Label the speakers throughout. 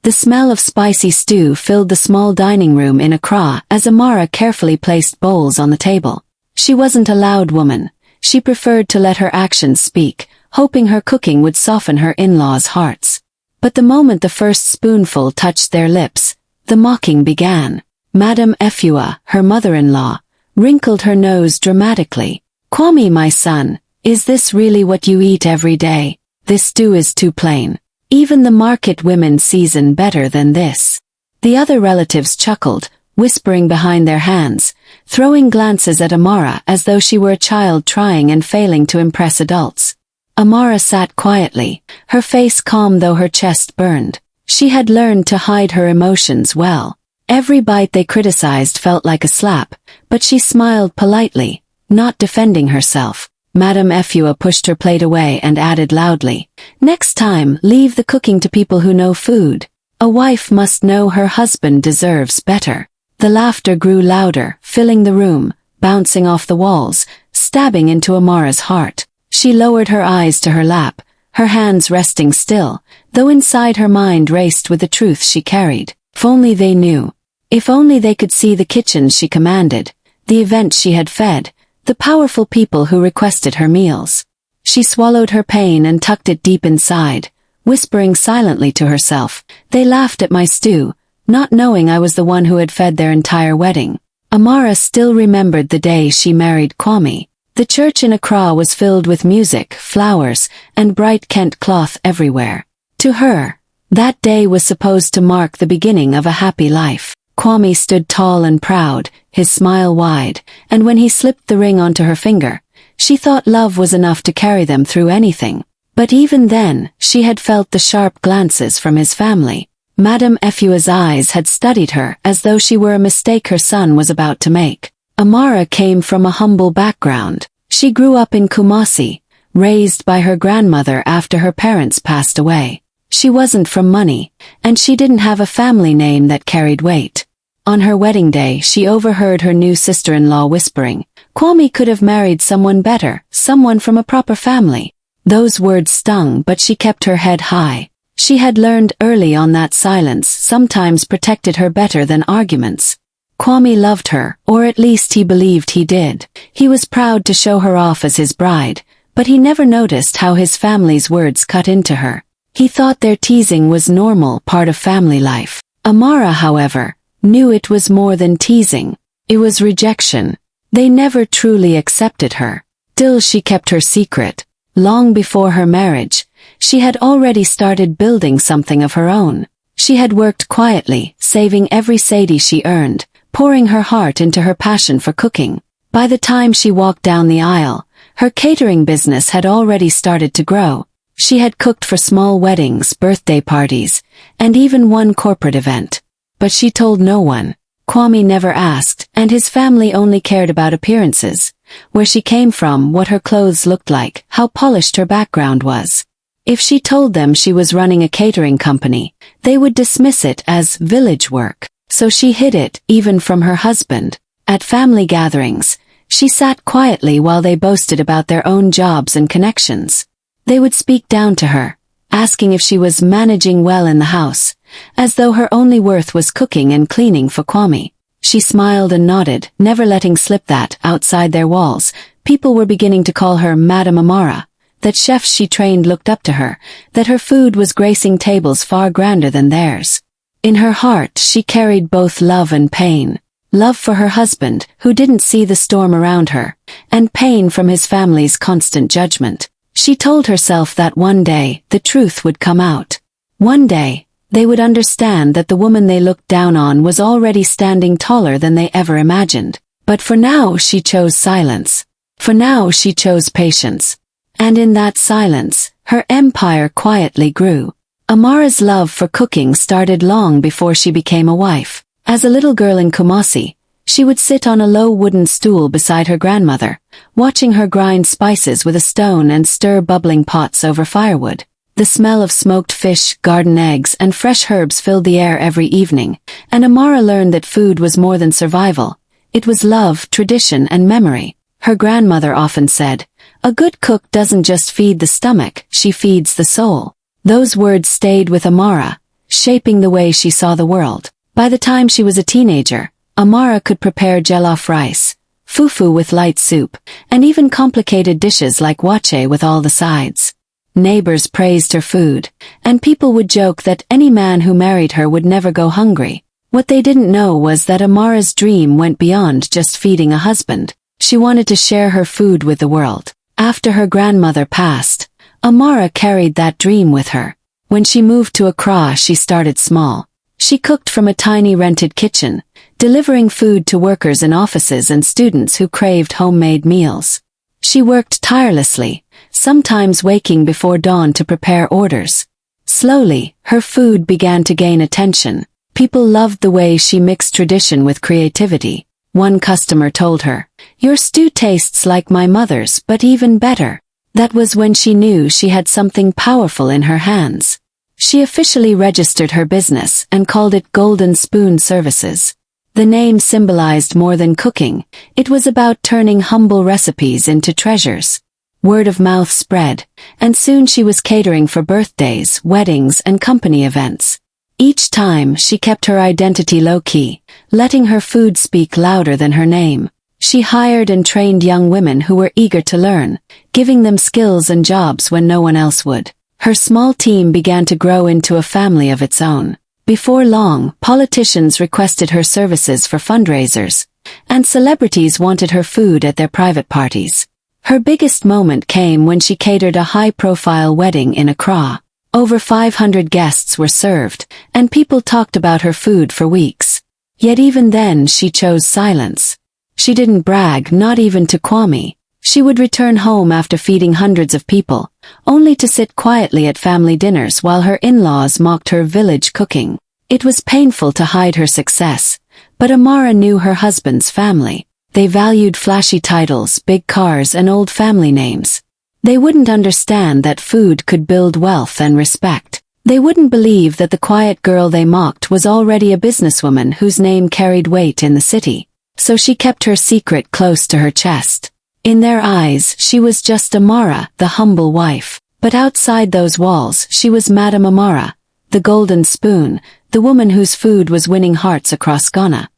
Speaker 1: The smell of spicy stew filled the small dining room in Accra as Amara carefully placed bowls on the table. She wasn't a loud woman. She preferred to let her actions speak, hoping her cooking would soften her in-laws' hearts. But the moment the first spoonful touched their lips, the mocking began. Madame Efua, her mother-in-law, wrinkled her nose dramatically. "Kwame, my son, is this really what you eat every day? This stew is too plain. Even the market women season better than this." The other relatives chuckled, whispering behind their hands, throwing glances at Amara as though she were a child trying and failing to impress adults. Amara sat quietly, her face calm though her chest burned. She had learned to hide her emotions well. Every bite they criticized felt like a slap, but she smiled politely, not defending herself. Madame Efua pushed her plate away and added loudly, "Next time, leave the cooking to people who know food. A wife must know her husband deserves better." The laughter grew louder, filling the room, bouncing off the walls, stabbing into Amara's heart. She lowered her eyes to her lap, her hands resting still, though inside her mind raced with the truth she carried. If only they knew. If only they could see the kitchens she commanded, the events she had fed, the powerful people who requested her meals. She swallowed her pain and tucked it deep inside, whispering silently to herself, "They laughed at my stew, not knowing I was the one who had fed their entire wedding." Amara still remembered the day she married Kwame. The church in Accra was filled with music, flowers, and bright Kent cloth everywhere. To her, that day was supposed to mark the beginning of a happy life. Kwame stood tall and proud, his smile wide, and when he slipped the ring onto her finger, she thought love was enough to carry them through anything. But even then, she had felt the sharp glances from his family. Madame Efua's eyes had studied her as though she were a mistake her son was about to make. Amara came from a humble background. She grew up in Kumasi, raised by her grandmother after her parents passed away. She wasn't from money, and she didn't have a family name that carried weight. On her wedding day, she overheard her new sister-in-law whispering, "Kwame could have married someone better, someone from a proper family." Those words stung, but she kept her head high. She had learned early on that silence sometimes protected her better than arguments. Kwame loved her, or at least he believed he did. He was proud to show her off as his bride, but he never noticed how his family's words cut into her. He thought their teasing was normal, part of family life. Amara, however, knew it was more than teasing. It was rejection. They never truly accepted her. Still, she kept her secret. Long before her marriage, she had already started building something of her own. She had worked quietly, saving every cedi she earned, pouring her heart into her passion for cooking. By the time she walked down the aisle, her catering business had already started to grow. She had cooked for small weddings, birthday parties, and even one corporate event. But she told no one. Kwame never asked, and his family only cared about appearances, where she came from, what her clothes looked like, how polished her background was. If she told them she was running a catering company, they would dismiss it as village work. So she hid it, even from her husband. At family gatherings, she sat quietly while they boasted about their own jobs and connections. They would speak down to her, asking if she was managing well in the house, as though her only worth was cooking and cleaning for Kwame. She smiled and nodded, never letting slip that, outside their walls, people were beginning to call her Madame Amara, that chefs she trained looked up to her, that her food was gracing tables far grander than theirs. In her heart she carried both love and pain. Love for her husband, who didn't see the storm around her, and pain from his family's constant judgment. She told herself that one day, the truth would come out. One day, they would understand that the woman they looked down on was already standing taller than they ever imagined. But for now she chose silence. For now she chose patience. And in that silence, her empire quietly grew. Amara's love for cooking started long before she became a wife. As a little girl in Kumasi, she would sit on a low wooden stool beside her grandmother, watching her grind spices with a stone and stir bubbling pots over firewood. The smell of smoked fish, garden eggs, and fresh herbs filled the air every evening, and Amara learned that food was more than survival. It was love, tradition, and memory. Her grandmother often said, "A good cook doesn't just feed the stomach, she feeds the soul." Those words stayed with Amara. shaping the way she saw the world. By the time she was a teenager, Amara could prepare jollof rice, fufu with light soup, and even complicated dishes like wache with all the sides. Neighbors praised her food, and people would joke that any man who married her would never go hungry. What they didn't know was that Amara's dream went beyond just feeding a husband. She wanted to share her food with the world. After her grandmother passed, Amara carried that dream with her. When she moved to Accra, she started small. She cooked from a tiny rented kitchen, delivering food to workers in offices and students who craved homemade meals. She worked tirelessly, sometimes waking before dawn to prepare orders. Slowly, her food began to gain attention. People loved the way she mixed tradition with creativity. One customer told her, "Your stew tastes like my mother's, but even better." That was when she knew she had something powerful in her hands. She officially registered her business and called it Golden Spoon Services. The name symbolized more than cooking. It was about turning humble recipes into treasures. Word of mouth spread, and soon she was catering for birthdays, weddings, and company events. Each time, she kept her identity low-key, letting her food speak louder than her name. She hired and trained young women who were eager to learn, giving them skills and jobs when no one else would. Her small team began to grow into a family of its own. Before long, politicians requested her services for fundraisers, and celebrities wanted her food at their private parties. Her biggest moment came when she catered a high-profile wedding in Accra. Over 500 guests were served, and people talked about her food for weeks. Yet even then she chose silence. She didn't brag, not even to Kwame. She would return home after feeding hundreds of people, only to sit quietly at family dinners while her in-laws mocked her village cooking. It was painful to hide her success, but Amara knew her husband's family. They valued flashy titles, big cars, and old family names. They wouldn't understand that food could build wealth and respect. They wouldn't believe that the quiet girl they mocked was already a businesswoman whose name carried weight in the city. So she kept her secret close to her chest. In their eyes, she was just Amara, the humble wife. But outside those walls, she was Madame Amara, the golden spoon, the woman whose food was winning hearts across Ghana.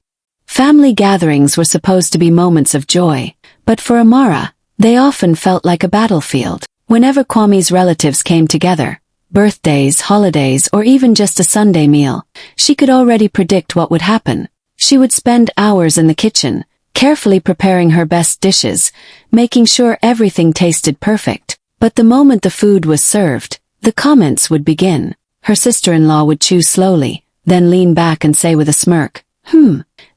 Speaker 1: Family gatherings were supposed to be moments of joy, but for Amara, they often felt like a battlefield. Whenever Kwame's relatives came together, birthdays, holidays, or even just a Sunday meal, she could already predict what would happen. She would spend hours in the kitchen, carefully preparing her best dishes, making sure everything tasted perfect. But the moment the food was served, the comments would begin. Her sister-in-law would chew slowly, then lean back and say with a smirk,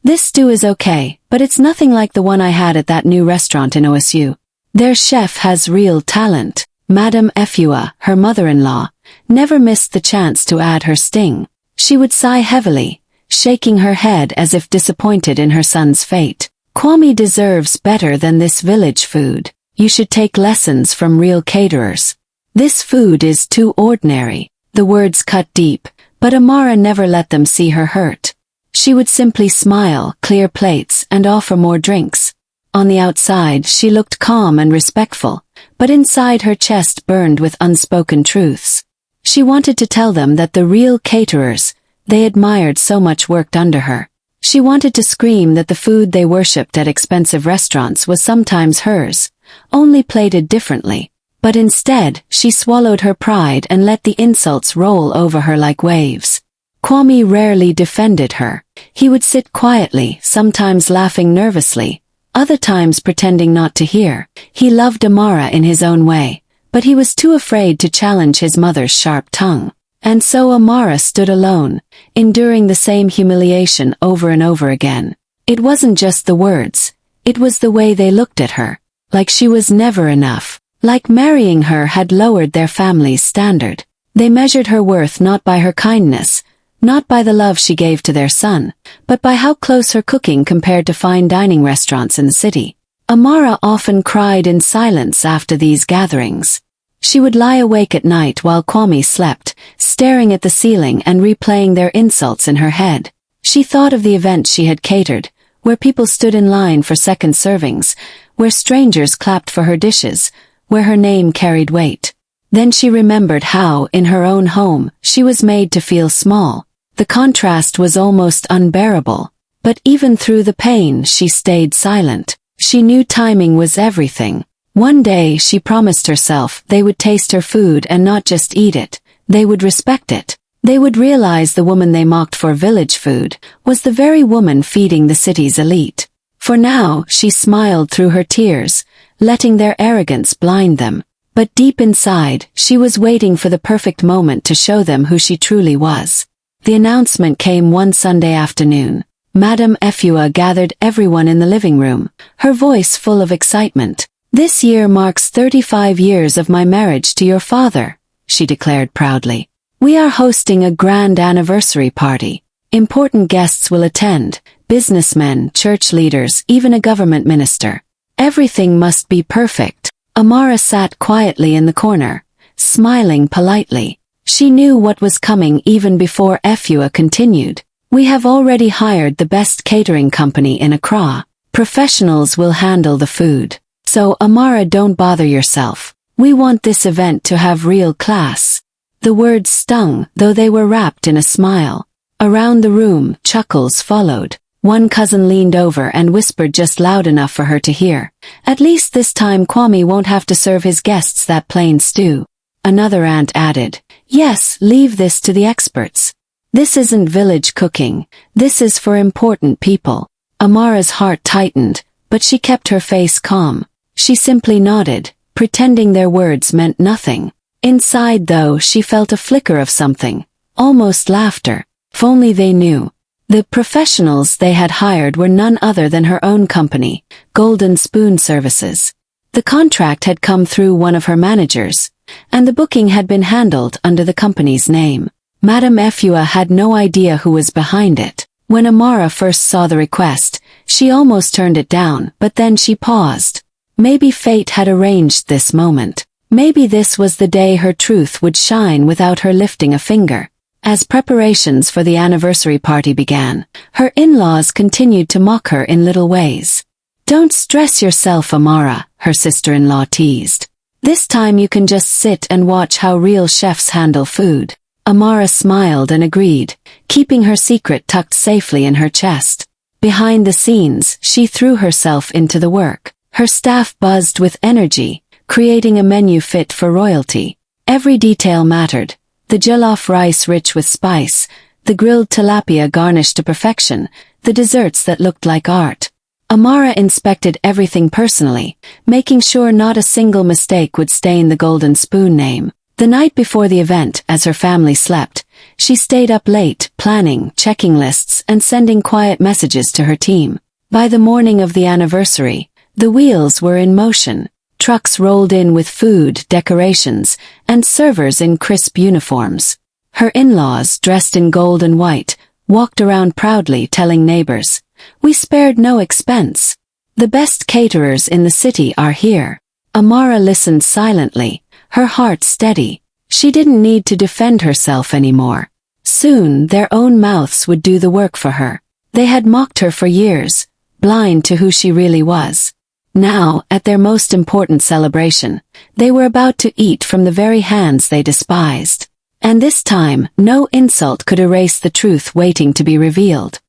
Speaker 1: "This stew is okay, but it's nothing like the one I had at that new restaurant in OSU. Their chef has real talent." Madame Efua, her mother-in-law, never missed the chance to add her sting. She would sigh heavily, shaking her head as if disappointed in her son's fate. "Kwame deserves better than this village food. You should take lessons from real caterers. This food is too ordinary." The words cut deep, but Amara never let them see her hurt. She would simply smile, clear plates, and offer more drinks. On the outside, she looked calm and respectful, but inside her chest burned with unspoken truths. She wanted to tell them that the real caterers they admired so much worked under her. She wanted to scream that the food they worshipped at expensive restaurants was sometimes hers, only plated differently. But instead, she swallowed her pride and let the insults roll over her like waves. Kwame rarely defended her. He would sit quietly, sometimes laughing nervously, other times pretending not to hear. He loved Amara in his own way, but he was too afraid to challenge his mother's sharp tongue. And so Amara stood alone, enduring the same humiliation over and over again. It wasn't just the words, it was the way they looked at her, like she was never enough, like marrying her had lowered their family's standard. They measured her worth not by her kindness, not by the love she gave to their son, but by how close her cooking compared to fine dining restaurants in the city. Amara often cried in silence after these gatherings. She would lie awake at night while Kwame slept, staring at the ceiling and replaying their insults in her head. She thought of the events she had catered, where people stood in line for second servings, where strangers clapped for her dishes, where her name carried weight. Then she remembered how, in her own home, she was made to feel small. The contrast was almost unbearable. But even through the pain, she stayed silent. She knew timing was everything. One day she promised herself they would taste her food and not just eat it. They would respect it. They would realize the woman they mocked for village food was the very woman feeding the city's elite. For now, she smiled through her tears, letting their arrogance blind them. But deep inside, she was waiting for the perfect moment to show them who she truly was. The announcement came one Sunday afternoon. Madame Efua gathered everyone in the living room, her voice full of excitement. "This year marks 35 years of my marriage to your father," she declared proudly. "We are hosting a grand anniversary party. Important guests will attend, businessmen, church leaders, even a government minister. Everything must be perfect." Amara sat quietly in the corner, smiling politely. She knew what was coming even before Efua continued. "We have already hired the best catering company in Accra. Professionals will handle the food. So Amara, don't bother yourself. We want this event to have real class." The words stung, though they were wrapped in a smile. Around the room, chuckles followed. One cousin leaned over and whispered just loud enough for her to hear, "At least this time Kwame won't have to serve his guests that plain stew." Another aunt added, "Yes, leave this to the experts. This isn't village cooking. This is for important people." Amara's heart tightened, but she kept her face calm. She simply nodded, pretending their words meant nothing. Inside, though, she felt a flicker of something, almost laughter. If only they knew. The professionals they had hired were none other than her own company, Golden Spoon Services. The contract had come through one of her managers, and the booking had been handled under the company's name. Madame Efua had no idea who was behind it. When Amara first saw the request, she almost turned it down, but then she paused. Maybe fate had arranged this moment. Maybe this was the day her truth would shine without her lifting a finger. As preparations for the anniversary party began, her in-laws continued to mock her in little ways. "Don't stress yourself, Amara," her sister-in-law teased. "This time you can just sit and watch how real chefs handle food." Amara smiled and agreed, keeping her secret tucked safely in her chest. Behind the scenes, she threw herself into the work. Her staff buzzed with energy, creating a menu fit for royalty. Every detail mattered. The jollof rice rich with spice, the grilled tilapia garnished to perfection, the desserts that looked like art. Amara inspected everything personally, making sure not a single mistake would stain the Golden Spoon name. The night before the event, as her family slept, she stayed up late, planning, checking lists, and sending quiet messages to her team. By the morning of the anniversary, the wheels were in motion. Trucks rolled in with food, decorations, and servers in crisp uniforms. Her in-laws, dressed in gold and white, walked around proudly telling neighbors, "We spared no expense. The best caterers in the city are here." Amara listened silently, her heart steady. She didn't need to defend herself anymore. Soon, their own mouths would do the work for her. They had mocked her for years, blind to who she really was. Now, at their most important celebration, they were about to eat from the very hands they despised. And this time, no insult could erase the truth waiting to be revealed.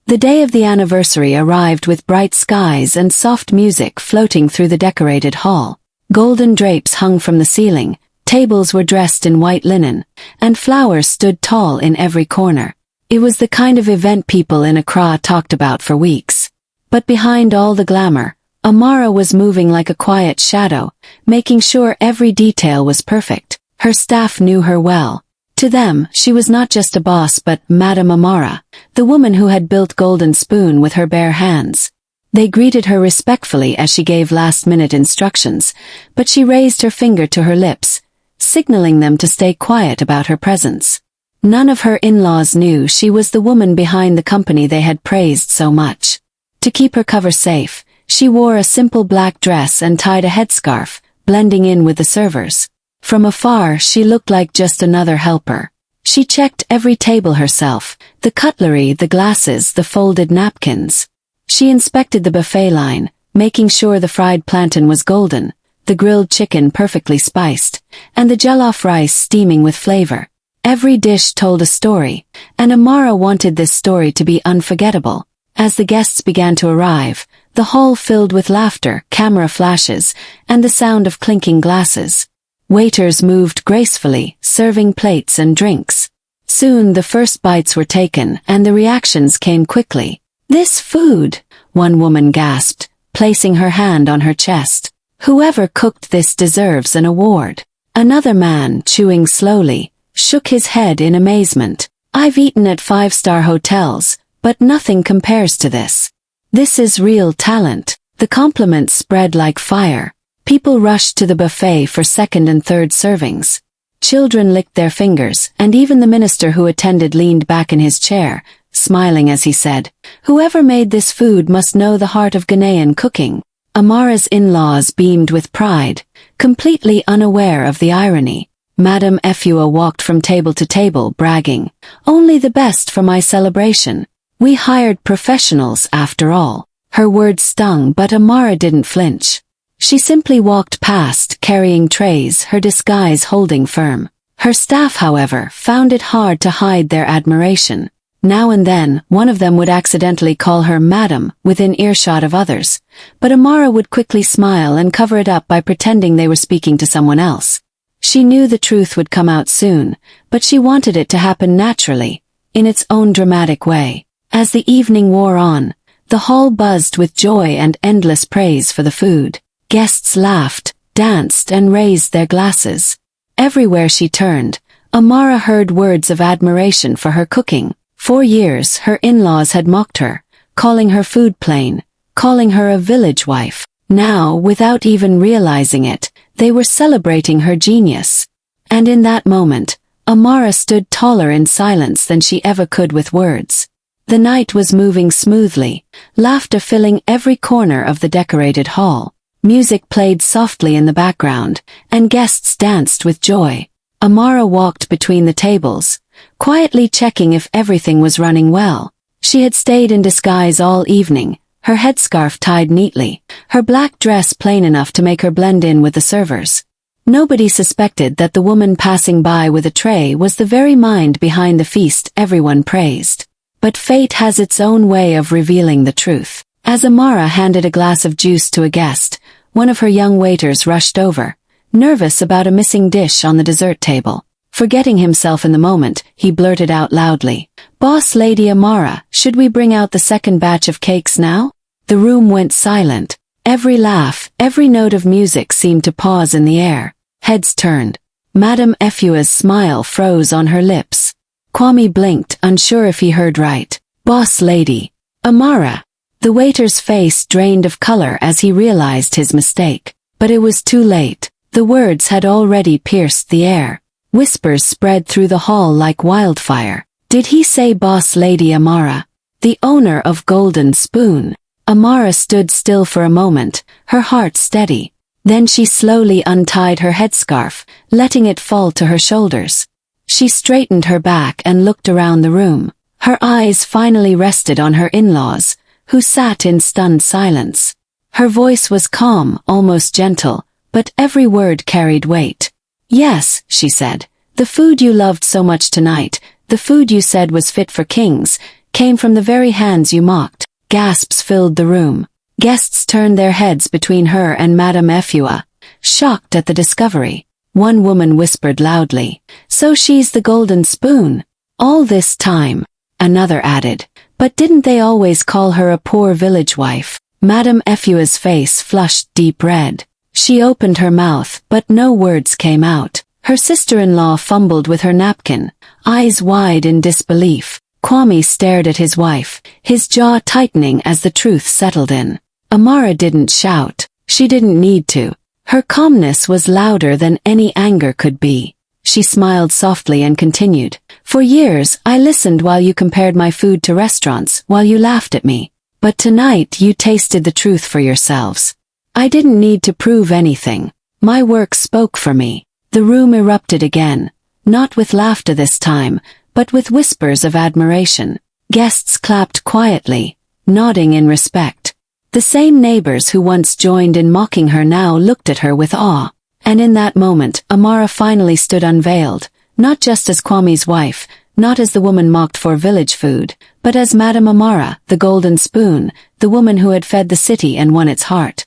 Speaker 1: The day of the anniversary arrived with bright skies and soft music floating through the decorated hall. Golden drapes hung from the ceiling, tables were dressed in white linen, and flowers stood tall in every corner. It was the kind of event people in Accra talked about for weeks. But behind all the glamour, Amara was moving like a quiet shadow, making sure every detail was perfect. Her staff knew her well. To them, she was not just a boss but Madame Amara, the woman who had built Golden Spoon with her bare hands. They greeted her respectfully as she gave last-minute instructions, but she raised her finger to her lips, signaling them to stay quiet about her presence. None of her in-laws knew she was the woman behind the company they had praised so much. To keep her cover safe, she wore a simple black dress and tied a headscarf, blending in with the servers. From afar, she looked like just another helper. She checked every table herself, the cutlery, the glasses, the folded napkins. She inspected the buffet line, making sure the fried plantain was golden, the grilled chicken perfectly spiced, and the jollof rice steaming with flavor. Every dish told a story, and Amara wanted this story to be unforgettable. As the guests began to arrive, the hall filled with laughter, camera flashes, and the sound of clinking glasses. Waiters moved gracefully, serving plates and drinks. Soon the first bites were taken, and the reactions came quickly. "This food," one woman gasped, placing her hand on her chest. "Whoever cooked this deserves an award." Another man, chewing slowly, shook his head in amazement. "I've eaten at 5-star hotels, but nothing compares to this. This is real talent." The compliments spread like fire. People rushed to the buffet for second and third servings. Children licked their fingers, and even the minister who attended leaned back in his chair, smiling as he said, "Whoever made this food must know the heart of Ghanaian cooking." Amara's in-laws beamed with pride, completely unaware of the irony. Madame Efua walked from table to table bragging, "Only the best for my celebration. We hired professionals after all." Her words stung, but Amara didn't flinch. She simply walked past, carrying trays, her disguise holding firm. Her staff, however, found it hard to hide their admiration. Now and then, one of them would accidentally call her Madam within earshot of others, but Amara would quickly smile and cover it up by pretending they were speaking to someone else. She knew the truth would come out soon, but she wanted it to happen naturally, in its own dramatic way. As the evening wore on, the hall buzzed with joy and endless praise for the food. Guests laughed, danced, and raised their glasses. Everywhere she turned, Amara heard words of admiration for her cooking. For years, her in-laws had mocked her, calling her food plain, calling her a village wife. Now, without even realizing it, they were celebrating her genius. And in that moment, Amara stood taller in silence than she ever could with words. The night was moving smoothly, laughter filling every corner of the decorated hall. Music played softly in the background, and guests danced with joy. Amara walked between the tables, quietly checking if everything was running well. She had stayed in disguise all evening, her headscarf tied neatly, her black dress plain enough to make her blend in with the servers. Nobody suspected that the woman passing by with a tray was the very mind behind the feast everyone praised. But fate has its own way of revealing the truth. As Amara handed a glass of juice to a guest, one of her young waiters rushed over, nervous about a missing dish on the dessert table. Forgetting himself in the moment, he blurted out loudly, "Boss Lady Amara, should we bring out the second batch of cakes now?" The room went silent. Every laugh, every note of music seemed to pause in the air. Heads turned. Madame Efua's smile froze on her lips. Kwame blinked, unsure if he heard right. "Boss Lady Amara." The waiter's face drained of color as he realized his mistake. But it was too late. The words had already pierced the air. Whispers spread through the hall like wildfire. Did he say Boss Lady Amara, the owner of Golden Spoon? Amara stood still for a moment, her heart steady. Then she slowly untied her headscarf, letting it fall to her shoulders. She straightened her back and looked around the room. Her eyes finally rested on her in-laws, who sat in stunned silence. Her voice was calm, almost gentle, but every word carried weight. "Yes," she said, "the food you loved so much tonight, the food you said was fit for kings, came from the very hands you mocked." Gasps filled the room. Guests turned their heads between her and Madame Efua, shocked at the discovery. One woman whispered loudly, "So she's the Golden Spoon all this time." Another added, "But didn't they always call her a poor village wife?" Madame Efua's face flushed deep red. She opened her mouth, but no words came out. Her sister-in-law fumbled with her napkin, eyes wide in disbelief. Kwame stared at his wife, his jaw tightening as the truth settled in. Amara didn't shout. She didn't need to. Her calmness was louder than any anger could be. She smiled softly and continued, "For years, I listened while you compared my food to restaurants, while you laughed at me. But tonight you tasted the truth for yourselves. I didn't need to prove anything. My work spoke for me." The room erupted again, not with laughter this time, but with whispers of admiration. Guests clapped quietly, nodding in respect. The same neighbors who once joined in mocking her now looked at her with awe. And in that moment, Amara finally stood unveiled, not just as Kwame's wife, not as the woman mocked for village food, but as Madame Amara, the golden spoon, the woman who had fed the city and won its heart.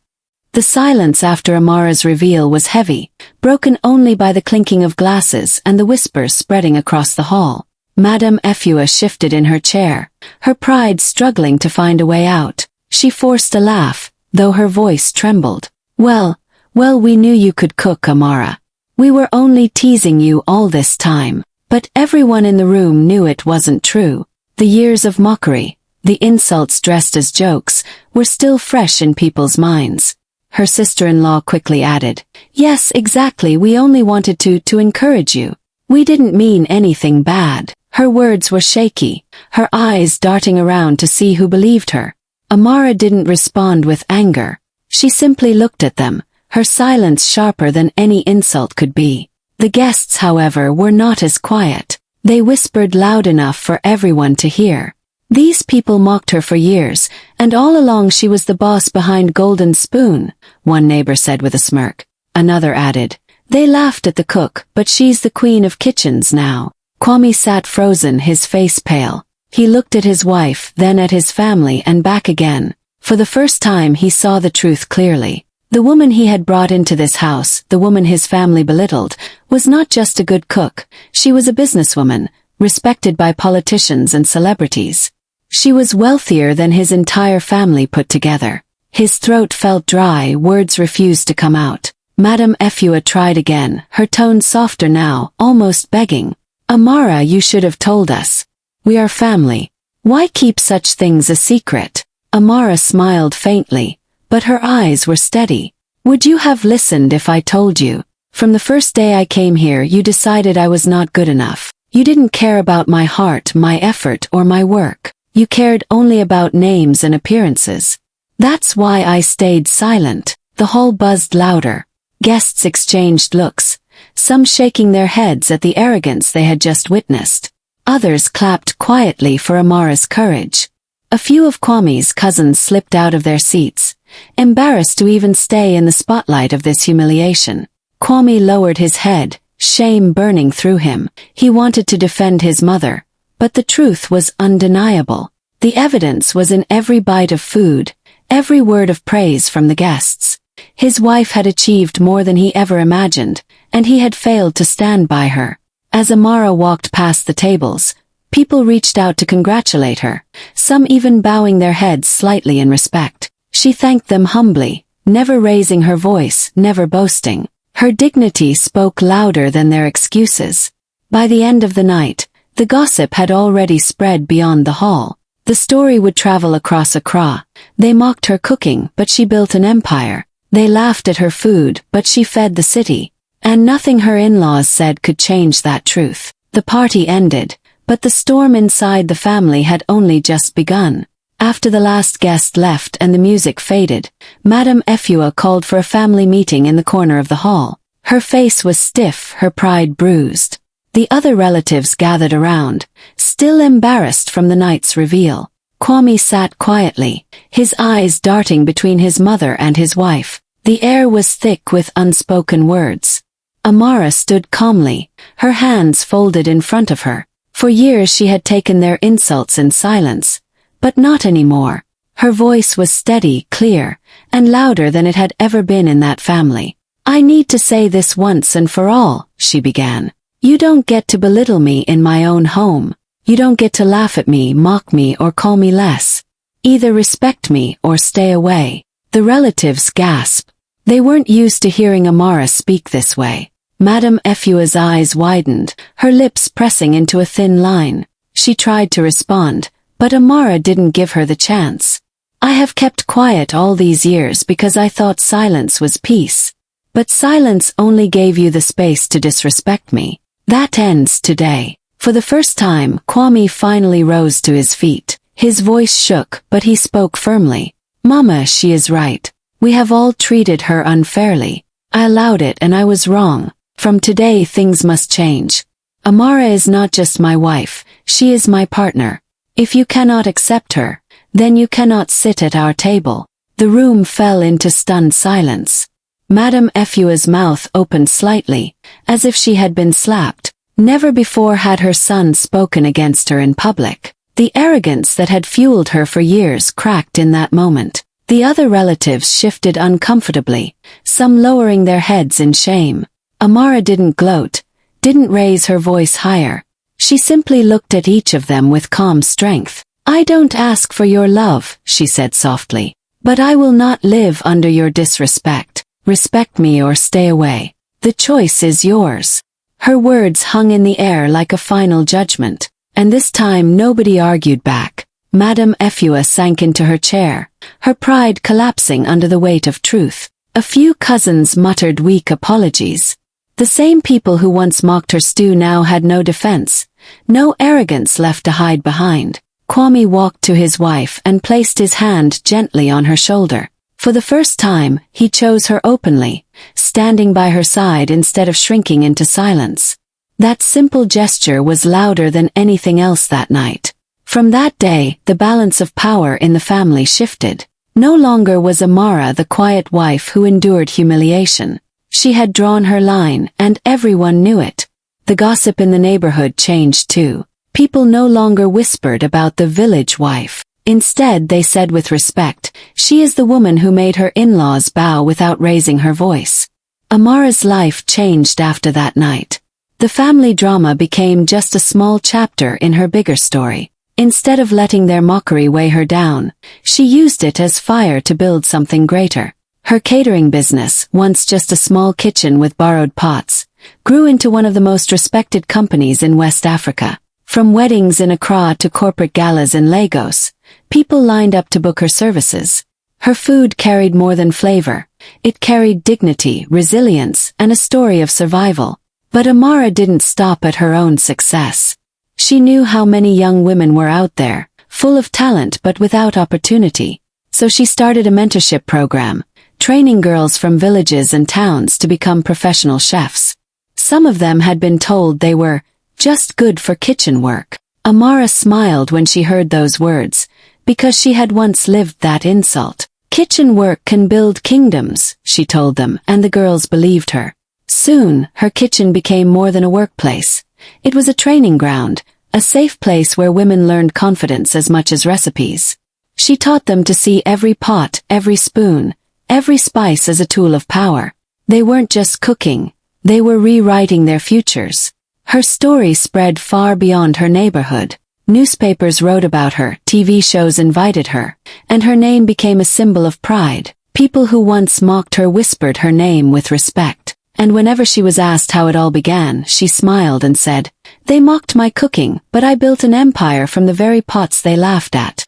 Speaker 1: The silence after Amara's reveal was heavy, broken only by the clinking of glasses and the whispers spreading across the hall. Madame Efua shifted in her chair, her pride struggling to find a way out. She forced a laugh, though her voice trembled. Well, we knew you could cook, Amara. We were only teasing you all this time. But everyone in the room knew it wasn't true. The years of mockery, the insults dressed as jokes, were still fresh in people's minds. Her sister-in-law quickly added, "Yes, exactly, we only wanted to encourage you. We didn't mean anything bad." Her words were shaky, her eyes darting around to see who believed her. Amara didn't respond with anger. She simply looked at them, her silence sharper than any insult could be. The guests, however, were not as quiet. They whispered loud enough for everyone to hear. These people mocked her for years, and all along she was the boss behind Golden Spoon, one neighbor said with a smirk. Another added, "They laughed at the cook, but she's the queen of kitchens now." Kwame sat frozen, his face pale. He looked at his wife, then at his family and back again. For the first time he saw the truth clearly. The woman he had brought into this house, the woman his family belittled, was not just a good cook, she was a businesswoman, respected by politicians and celebrities. She was wealthier than his entire family put together. His throat felt dry, words refused to come out. Madame Efua tried again, her tone softer now, almost begging. "Amara, you should have told us. We are family. Why keep such things a secret?" Amara smiled faintly, but her eyes were steady. "Would you have listened if I told you? From the first day I came here you decided I was not good enough. You didn't care about my heart, my effort, or my work. You cared only about names and appearances. That's why I stayed silent." The hall buzzed louder. Guests exchanged looks, some shaking their heads at the arrogance they had just witnessed. Others clapped quietly for Amara's courage. A few of Kwame's cousins slipped out of their seats, embarrassed to even stay in the spotlight of this humiliation. Kwame lowered his head, shame burning through him. He wanted to defend his mother, but the truth was undeniable. The evidence was in every bite of food, every word of praise from the guests. His wife had achieved more than he ever imagined, and he had failed to stand by her. As Amara walked past the tables, people reached out to congratulate her, some even bowing their heads slightly in respect. She thanked them humbly, never raising her voice, never boasting. Her dignity spoke louder than their excuses. By the end of the night, the gossip had already spread beyond the hall. The story would travel across Accra. They mocked her cooking, but she built an empire. They laughed at her food, but she fed the city. And nothing her in-laws said could change that truth. The party ended, but the storm inside the family had only just begun. After the last guest left and the music faded, Madame Efua called for a family meeting in the corner of the hall. Her face was stiff, her pride bruised. The other relatives gathered around, still embarrassed from the night's reveal. Kwame sat quietly, his eyes darting between his mother and his wife. The air was thick with unspoken words. Amara stood calmly, her hands folded in front of her. For years she had taken their insults in silence, but not anymore. Her voice was steady, clear, and louder than it had ever been in that family. "I need to say this once and for all," she began. "You don't get to belittle me in my own home. You don't get to laugh at me, mock me, or call me less. Either respect me or stay away." The relatives gasped. They weren't used to hearing Amara speak this way. Madame Efua's eyes widened, her lips pressing into a thin line. She tried to respond, but Amara didn't give her the chance. "I have kept quiet all these years because I thought silence was peace. But silence only gave you the space to disrespect me. That ends today." For the first time, Kwame finally rose to his feet. His voice shook, but he spoke firmly. "Mama, she is right. We have all treated her unfairly. I allowed it and I was wrong. From today things must change. Amara is not just my wife, she is my partner. If you cannot accept her, then you cannot sit at our table." The room fell into stunned silence. Madame Efua's mouth opened slightly, as if she had been slapped. Never before had her son spoken against her in public. The arrogance that had fueled her for years cracked in that moment. The other relatives shifted uncomfortably, some lowering their heads in shame. Amara didn't gloat, didn't raise her voice higher. She simply looked at each of them with calm strength. "I don't ask for your love," she said softly, "but I will not live under your disrespect. Respect me or stay away. The choice is yours." Her words hung in the air like a final judgment, and this time nobody argued back. Madame Efua sank into her chair, her pride collapsing under the weight of truth. A few cousins muttered weak apologies. The same people who once mocked her stew now had no defense, no arrogance left to hide behind. Kwame walked to his wife and placed his hand gently on her shoulder. For the first time, he chose her openly, standing by her side instead of shrinking into silence. That simple gesture was louder than anything else that night. From that day, the balance of power in the family shifted. No longer was Amara the quiet wife who endured humiliation. She had drawn her line, and everyone knew it. The gossip in the neighborhood changed too. People no longer whispered about the village wife. Instead, they said with respect, "She is the woman who made her in-laws bow without raising her voice." Amara's life changed after that night. The family drama became just a small chapter in her bigger story. Instead of letting their mockery weigh her down, she used it as fire to build something greater. Her catering business, once just a small kitchen with borrowed pots, grew into one of the most respected companies in West Africa. From weddings in Accra to corporate galas in Lagos, people lined up to book her services. Her food carried more than flavor. It carried dignity, resilience, and a story of survival. But Amara didn't stop at her own success. She knew how many young women were out there, full of talent but without opportunity. So she started a mentorship program, training girls from villages and towns to become professional chefs. Some of them had been told they were just good for kitchen work. Amara smiled when she heard those words, because she had once lived that insult. "Kitchen work can build kingdoms," she told them, and the girls believed her. Soon, her kitchen became more than a workplace. It was a training ground, a safe place where women learned confidence as much as recipes. She taught them to see every pot, every spoon, every spice as a tool of power. They weren't just cooking, they were rewriting their futures. Her story spread far beyond her neighborhood. Newspapers wrote about her, TV shows invited her, and her name became a symbol of pride. People who once mocked her whispered her name with respect. And whenever she was asked how it all began, she smiled and said, "They mocked my cooking, but I built an empire from the very pots they laughed at."